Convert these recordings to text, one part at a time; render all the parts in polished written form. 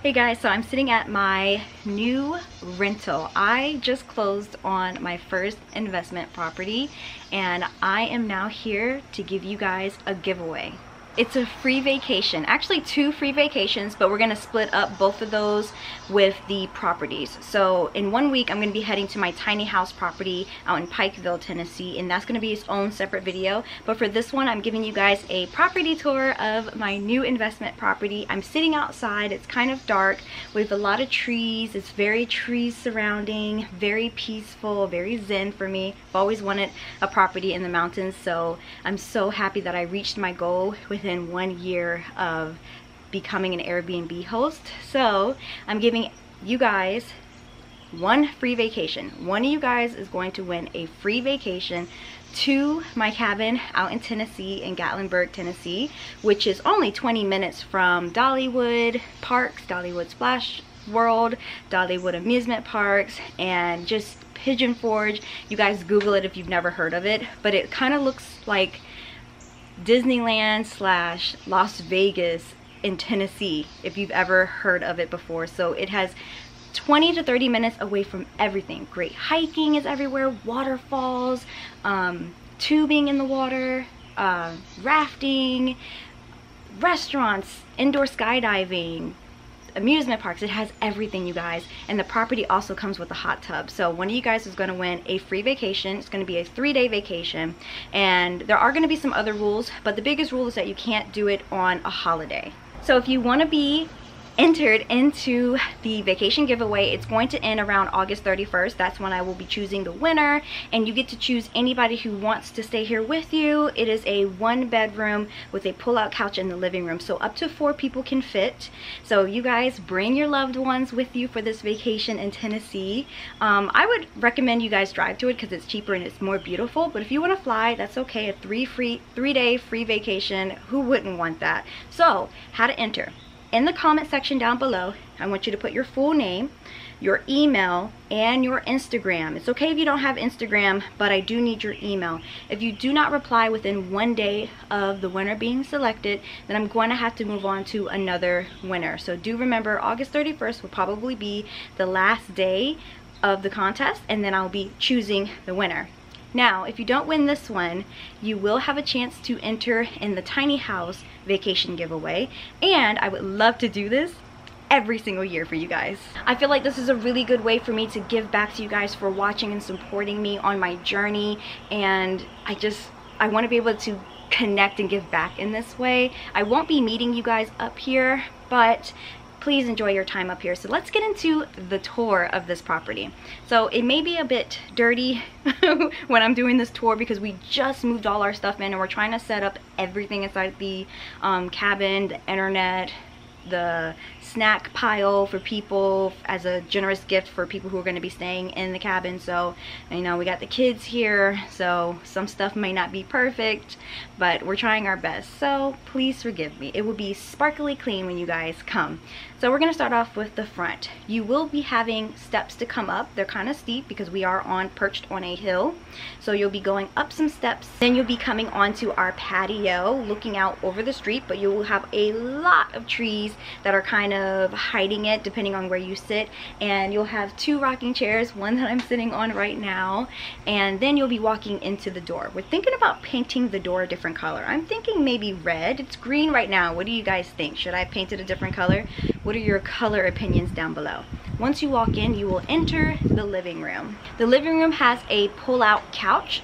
Hey guys, so I'm sitting at my new rental. I just closed on my first investment property and I am now here to give you guys a giveaway. It's a free vacation, actually 2 free vacations, but we're gonna split up both of those with the properties. So in 1 week, I'm gonna be heading to my tiny house property out in Pikeville, Tennessee, and that's gonna be its own separate video. But for this one, I'm giving you guys a property tour of my new investment property. I'm sitting outside, it's kind of dark with a lot of trees. It's very trees surrounding, very peaceful, very zen for me. I've always wanted a property in the mountains, so I'm so happy that I reached my goal within 1 year of becoming an Airbnb host. So I'm giving you guys 1 free vacation. One of you guys is going to win a free vacation to my cabin out in Tennessee, in Gatlinburg, Tennessee, which is only 20 minutes from Dollywood Parks, Dollywood Splash World, Dollywood Amusement Parks, and just Pigeon Forge. You guys Google it if you've never heard of it, but it kind of looks like Disneyland slash Las Vegas in Tennessee, if you've ever heard of it before. So it has 20 to 30 minutes away from everything. Great hiking is everywhere, waterfalls, tubing in the water, rafting, restaurants, indoor skydiving, amusement parks. It has everything, you guys, and the property also comes with a hot tub. So one of you guys is going to win a free vacation. It's going to be a 3-day vacation, and there are going to be some other rules, but the biggest rule is that you can't do it on a holiday. So if you want to be entered into the vacation giveaway, it's going to end around August 31st. That's when I will be choosing the winner, and you get to choose anybody who wants to stay here with you. It is a 1-bedroom with a pull-out couch in the living room, so up to 4 people can fit. So you guys bring your loved ones with you for this vacation in Tennessee. I would recommend you guys drive to it because it's cheaper and it's more beautiful, but if you want to fly, that's okay. A 3-day free vacation, who wouldn't want that? So how to enter: in the comment section down below, I want you to put your full name, your email, and your Instagram. It's okay if you don't have Instagram, but I do need your email. If you do not reply within 1 day of the winner being selected, then I'm going to have to move on to another winner. So do remember, August 31st will probably be the last day of the contest, and then I'll be choosing the winner. Now, if you don't win this one, you will have a chance to enter in the tiny house vacation giveaway, and I would love to do this every single year for you guys. I feel like this is a really good way for me to give back to you guys for watching and supporting me on my journey, and I want to be able to connect and give back in this way. I won't be meeting you guys up here, but please enjoy your time up here. So let's get into the tour of this property. So it may be a bit dirty when I'm doing this tour because we just moved all our stuff in and we're trying to set up everything inside the cabin, the internet, the snack pile for people as a generous gift for people who are going to be staying in the cabin. So you know, we got the kids here, so some stuff may not be perfect, but we're trying our best, so please forgive me. It will be sparkly clean when you guys come. So we're going to start off with the front. You will be having steps to come up. They're kind of steep because we are perched on a hill, so you'll be going up some steps, then you'll be coming onto our patio looking out over the street, but you will have a lot of trees that are kind of hiding it depending on where you sit, and you'll have 2 rocking chairs, one that I'm sitting on right now, and then you'll be walking into the door. We're thinking about painting the door a different color. I'm thinking maybe red. It's green right now. What do you guys think? Should I paint it a different color? What are your color opinions down below? Once you walk in, you will enter the living room. The living room has a pull-out couch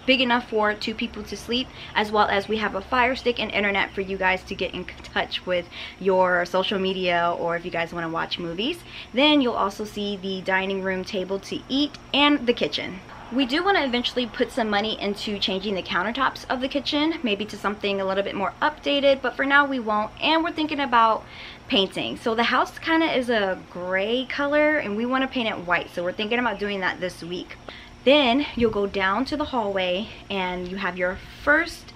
big enough for 2 people to sleep, as well as we have a fire stick and internet for you guys to get in touch with your social media or if you guys want to watch movies. Then you'll also see the dining room table to eat and the kitchen. We do want to eventually put some money into changing the countertops of the kitchen, maybe to something a little bit more updated, but for now we won't, and we're thinking about painting. So the house kind of is a gray color and we want to paint it white, so we're thinking about doing that this week. Then you'll go down to the hallway and you have your first,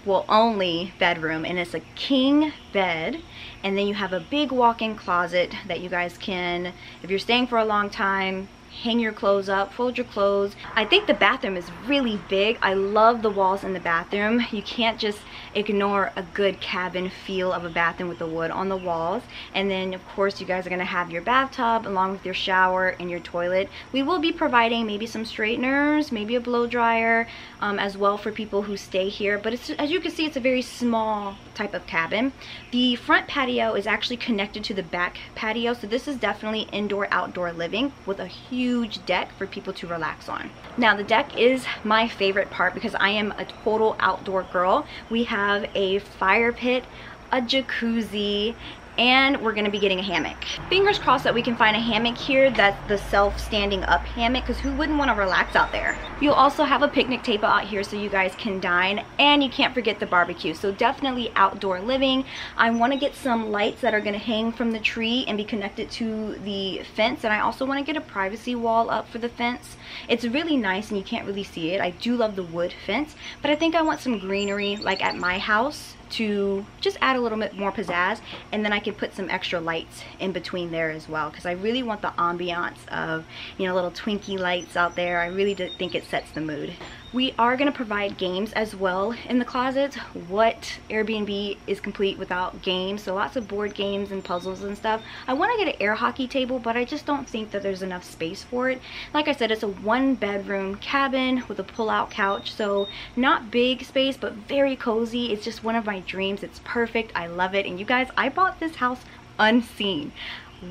well, only bedroom, and it's a king bed, and then you have a big walk-in closet that you guys can, if you're staying for a long time, hang your clothes up, fold your clothes. I think the bathroom is really big. I love the walls in the bathroom. You can't just ignore a good cabin feel of a bathroom with the wood on the walls. And then of course you guys are gonna have your bathtub along with your shower and your toilet. We will be providing maybe some straighteners, maybe a blow dryer as well for people who stay here. But it's, as you can see, it's a very small type of cabin. The front patio is actually connected to the back patio, so this is definitely indoor outdoor living with a huge deck for people to relax on. Now the deck is my favorite part because I am a total outdoor girl. We have a fire pit, a jacuzzi, and we're gonna be getting a hammock. Fingers crossed that we can find a hammock here that's the self-standing up hammock, because who wouldn't want to relax out there? You'll also have a picnic table out here so you guys can dine, and you can't forget the barbecue. So definitely outdoor living. I want to get some lights that are gonna hang from the tree and be connected to the fence, and I also want to get a privacy wall up for the fence. It's really nice and you can't really see it. I do love the wood fence, but I think I want some greenery like at my house to just add a little bit more pizzazz, and then I can put some extra lights in between there as well, because I really want the ambiance of, you know, little Twinkie lights out there. I really do think it sets the mood. We are going to provide games as well in the closet. What Airbnb is complete without games? So lots of board games and puzzles and stuff. I want to get an air hockey table, but I just don't think that there's enough space for it. Like I said, it's a 1-bedroom cabin with a pull-out couch, so not big space, but very cozy. It's just one of my dreams. It's perfect. I love it. And you guys, I bought this house unseen.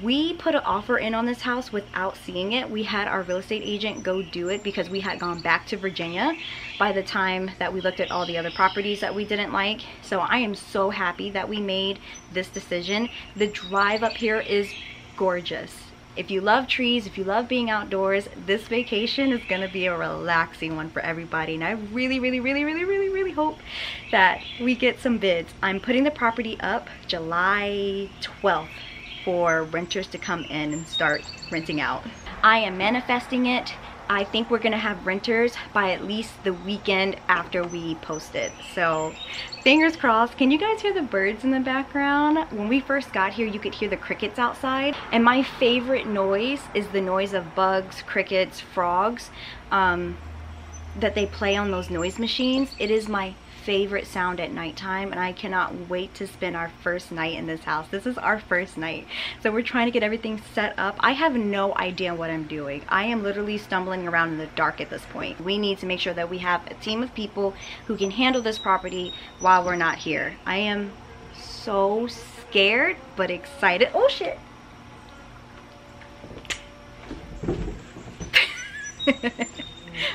We put an offer in on this house without seeing it. We had our real estate agent go do it because we had gone back to Virginia by the time that we looked at all the other properties that we didn't like. So I am so happy that we made this decision. The drive up here is gorgeous. If you love trees, if you love being outdoors, this vacation is gonna be a relaxing one for everybody. And I really hope that we get some bids. I'm putting the property up July 12th. For renters to come in and start renting out. I am manifesting it. I think we're gonna have renters by at least the weekend after we post it. So fingers crossed. Can you guys hear the birds in the background? When we first got here, you could hear the crickets outside. And my favorite noise is the noise of bugs, crickets, frogs that they play on those noise machines. It is my favorite sound at nighttime, and I cannot wait to spend our first night in this house. This is our first night, so we're trying to get everything set up. I have no idea what I'm doing. I am literally stumbling around in the dark at this point. We need to make sure that we have a team of people who can handle this property while we're not here. I am so scared but excited. Oh shit.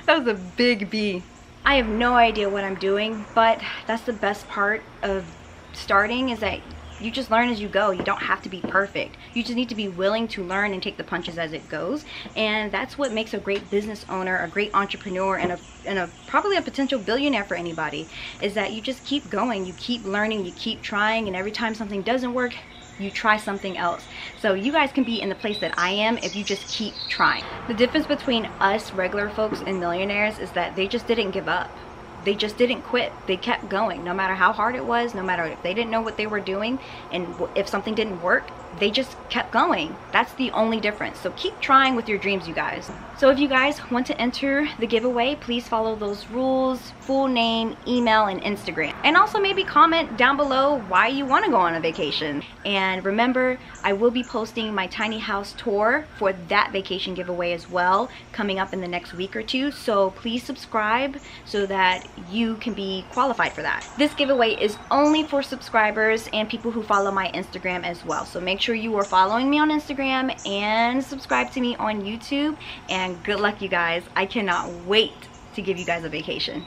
That was a big bee. I have no idea what I'm doing, but that's the best part of starting, is that you just learn as you go. You don't have to be perfect. You just need to be willing to learn and take the punches as it goes. And that's what makes a great business owner, a great entrepreneur, and a probably a potential billionaire for anybody, is that you just keep going, you keep learning, you keep trying, and every time something doesn't work, you try something else. So you guys can be in the place that I am if you just keep trying. The difference between us regular folks and millionaires is that they just didn't give up. They just didn't quit. They kept going no matter how hard it was, no matter if they didn't know what they were doing, and if something didn't work, they just kept going. That's the only difference. So keep trying with your dreams, you guys. So if you guys want to enter the giveaway, please follow those rules: full name, email, and Instagram. And also maybe comment down below why you want to go on a vacation. And remember, I will be posting my tiny house tour for that vacation giveaway as well, coming up in the next week or two. So please subscribe so that you can be qualified for that. This giveaway is only for subscribers and people who follow my Instagram as well. So make sure you are following me on Instagram and subscribe to me on YouTube. And good luck, you guys. I cannot wait to give you guys a vacation.